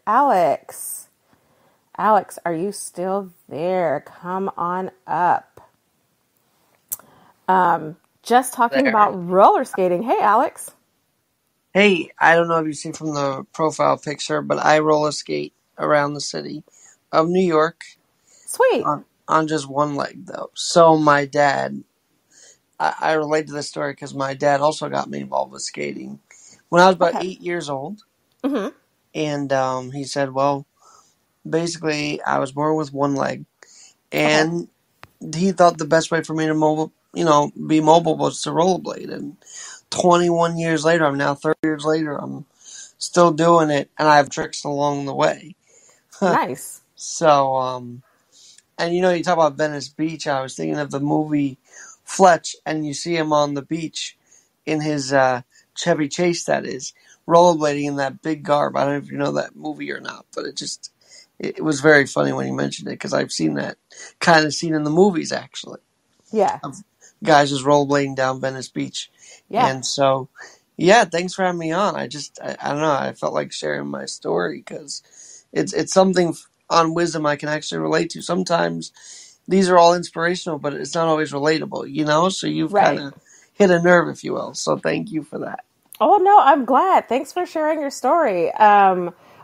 Alex. Alex, are you still there? Come on up. Just talking There. about roller skating. Hey, Alex. Hey, I don't know if you see from the profile picture, but I roller skate around the city of New York Sweet. on just one leg, though. So my dad, I relate to this story because my dad also got me involved with skating when I was about Okay. 8 years old. Mm-hmm. And he said, well, basically, I was born with one leg. Okay. And he thought the best way for me to be mobile was to rollerblade. And 21 years later, I'm now 30 years later, I'm still doing it, and I have tricks along the way. Nice. So, and you talk about Venice Beach. I was thinking of the movie Fletch, and you see him on the beach in his Chevy Chase, that is, rollerblading in that big garb. I don't know if you know that movie or not, but it was very funny when you mentioned it because I've seen that kind of scene in the movies, actually, Yeah. of guys just rollerblading down Venice Beach. Yeah. And so, yeah, thanks for having me on. I don't know, I felt like sharing my story because it's something on wisdom I can actually relate to. Sometimes these are all inspirational, but it's not always relatable. So you've kind Right. of hit a nerve, if you will. So thank you for that. Oh, no, I'm glad. Thanks for sharing your story.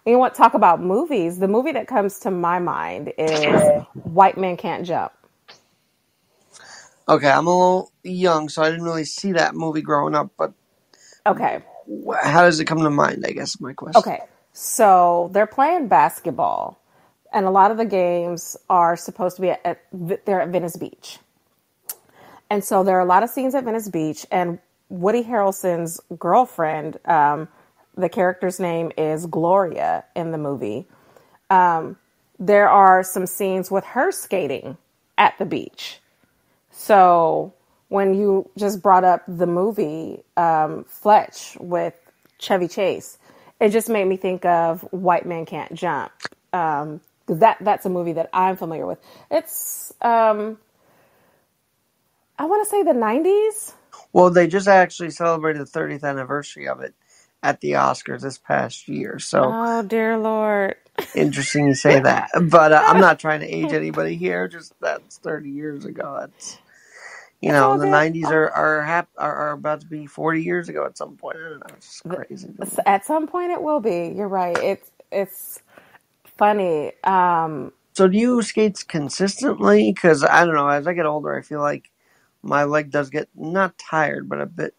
You want to talk about movies? The movie that comes to my mind is White Men Can't Jump. Okay, I'm a little young, so I didn't really see that movie growing up, but Okay. how does it come to mind, I guess is my question. Okay. So they're playing basketball, and a lot of the games are supposed to be they're at Venice Beach. And so there are a lot of scenes at Venice Beach, and Woody Harrelson's girlfriend, the character's name is Gloria in the movie. There are some scenes with her skating at the beach. So when you just brought up the movie Fletch with Chevy Chase, it just made me think of White Men Can't Jump. That's a movie that I'm familiar with. It's I want to say the 90s. Well, they just actually celebrated the 30th anniversary of it at the Oscars this past year, so Oh dear Lord. interesting you say that. But I'm not trying to age anybody here. Just that's 30 years ago. That's It's all the good. 90s are about to be 40 years ago at some point. I don't know. It's crazy to me. At some point it will be. You're right. It's funny. So do you skate consistently? Because I don't know. As I get older, I feel like my leg does get not tired, but a bit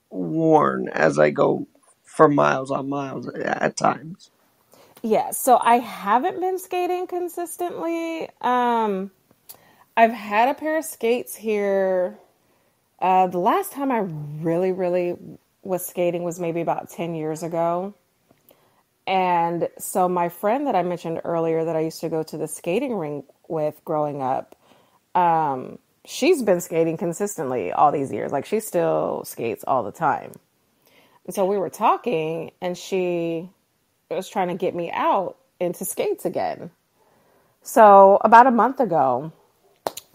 worn as I go for miles on miles at times. Yeah, so I haven't been skating consistently. I've had a pair of skates here. The last time I really, really was skating was maybe about 10 years ago. And so my friend that I mentioned earlier that I used to go to the skating rink with growing up, she's been skating consistently all these years. Like she still skates all the time. And so we were talking and she was trying to get me out into skates again. So about a month ago,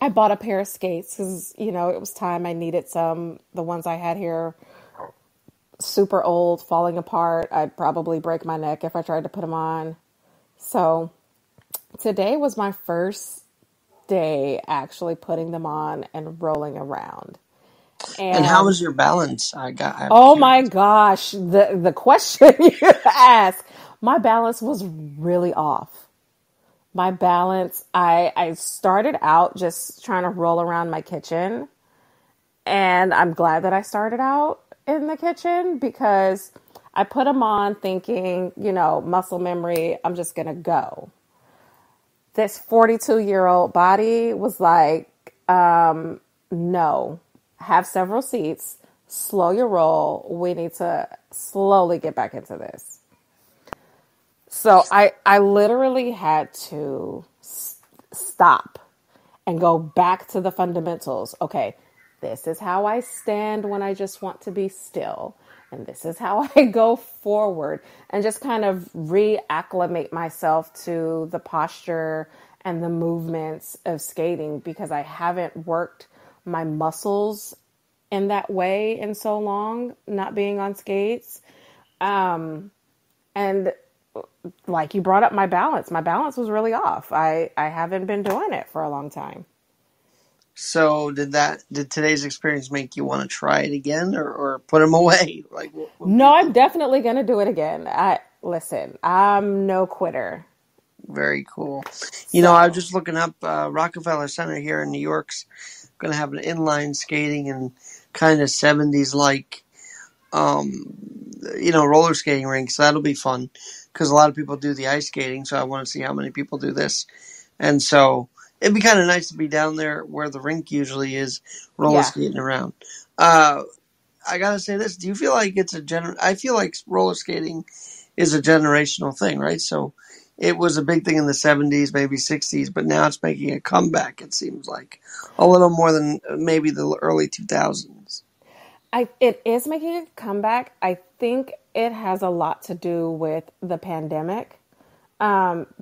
I bought a pair of skates because, it was time I needed some. The ones I had here, super old, falling apart. I'd probably break my neck if I tried to put them on. So today was my first day actually putting them on and rolling around. And how And is your balance? I'm oh my curious. gosh, the question you asked, my balance was really off. My balance, I started out just trying to roll around my kitchen. And I'm glad that I started out in the kitchen because I put them on thinking, muscle memory, I'm just going to go. This 42-year-old body was like, no, have several seats, slow your roll. We need to slowly get back into this. So I literally had to stop and go back to the fundamentals. Okay, this is how I stand when I just want to be still. And this is how I go forward and just kind of reacclimate myself to the posture and the movements of skating because I haven't worked my muscles in that way in so long, not being on skates. And like you brought up my balance. My balance was really off. I haven't been doing it for a long time. So did today's experience make you want to try it again or put them away? Like what were No, you I'm thinking? definitely going to do it again. Listen, I'm no quitter. Very cool. I was So, just looking up Rockefeller Center here in New York's going to have an inline skating and kind of 70s like roller skating rink. So that'll be fun because a lot of people do the ice skating. So I want to see how many people do this. And so it'd be kind of nice to be down there where the rink usually is, roller yeah. skating around. I gotta say this: do you feel like I feel like roller skating is a generational thing, right? So it was a big thing in the '70s, maybe '60s, but now it's making a comeback. It seems like a little more than maybe the early 2000s. It is making a comeback. I think it has a lot to do with the pandemic.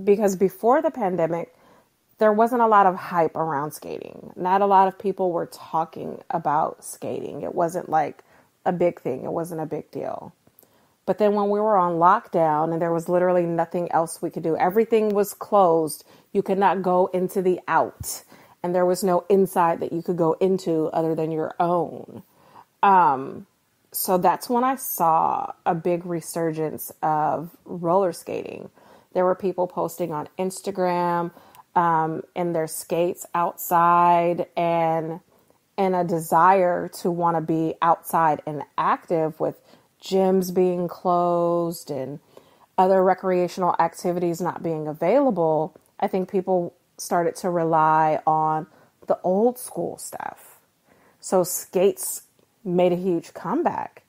Because before the pandemic, there wasn't a lot of hype around skating. Not a lot of people were talking about skating. It wasn't like a big thing. It wasn't a big deal. But then when we were on lockdown and there was literally nothing else we could do, everything was closed. You could not go into the out, and there was no inside that you could go into other than your own. So that's when I saw a big resurgence of roller skating. There were people posting on Instagram in their skates outside and a desire to want to be outside and active with gyms being closed and other recreational activities not being available. I think people started to rely on the old school stuff. So skates made a huge comeback.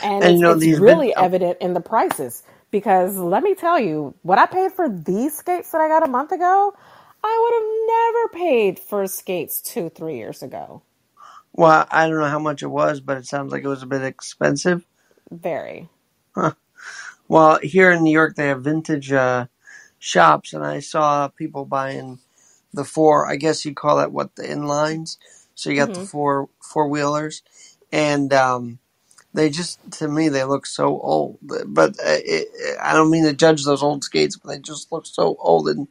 And And it's these vid- really evident in the prices because let me tell you, what I paid for these skates that I got a month ago, I would have never paid for skates 2, 3 years ago. well, I don't know how much it was, but it sounds like it was a bit expensive. Very. Huh. Well, here in New York, they have vintage shops, and I saw people buying the four. I guess you call that what the inlines. So you got the four wheelers, and they just to me they look so old. But I don't mean to judge those old skates, but they just look so old and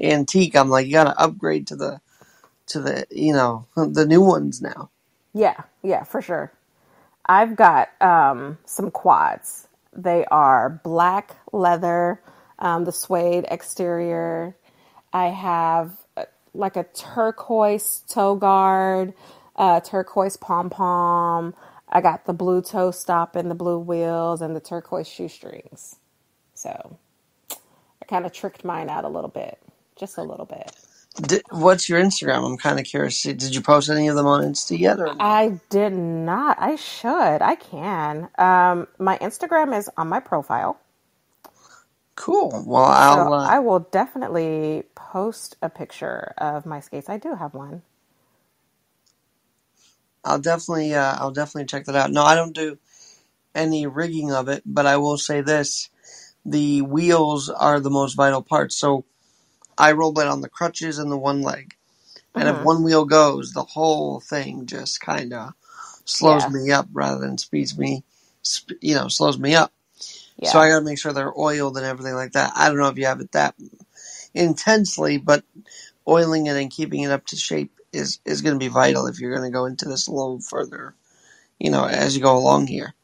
antique. I'm like, you got to upgrade to the the new ones now. Yeah, for sure. I've got some quads. They are black leather, the suede exterior. I have like a turquoise toe guard, turquoise pom pom. I got the blue toe stop and the blue wheels and the turquoise shoestrings. So I kind of tricked mine out a little bit, just a little bit. What's your Instagram? I'm kind of curious. Did you post any of them on Insta yet or no? I did not. I should. I can. My Instagram is on my profile. Cool. Well, So I will definitely post a picture of my skates. I do have one. I'll definitely check that out. No, I don't do any rigging of it, but I will say this: the wheels are the most vital part. So I rollerblade on the crutches and the one leg, and if one wheel goes, the whole thing just kind of slows Yeah. me up rather than slows me up. So Yeah. I got to make sure they're oiled and everything like that. I don't know if you have it that intensely, but oiling it and keeping it up to shape is going to be vital if you're going to go into this a little further, as you go along here.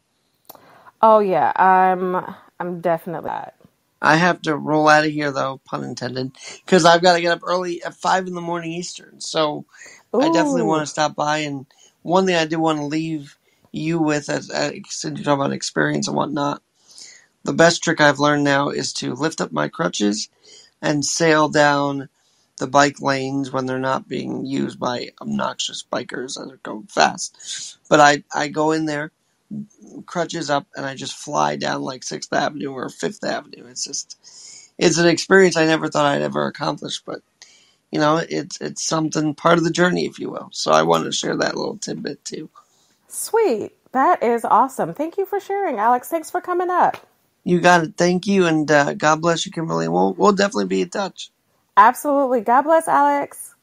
Oh yeah. I'm definitely that. I have to roll out of here though, pun intended, because I've got to get up early at 5 in the morning Eastern. So I definitely want Ooh. to stop by. And one thing I do want to leave you with, as since you're talking about experience and whatnot, the best trick I've learned now is to lift up my crutches and sail down the bike lanes when they're not being used by obnoxious bikers that are going fast. But I go in there, crutches up, and I just fly down like 6th Avenue or 5th Avenue. It's an experience I never thought I'd ever accomplish, but it's something part of the journey, if you will. So I wanted to share that little tidbit too. Sweet. That is awesome. Thank you for sharing, Alex. Thanks for coming up. You got it. Thank you, and God bless you, Kimberly. We'll definitely be in touch. Absolutely. God bless, Alex.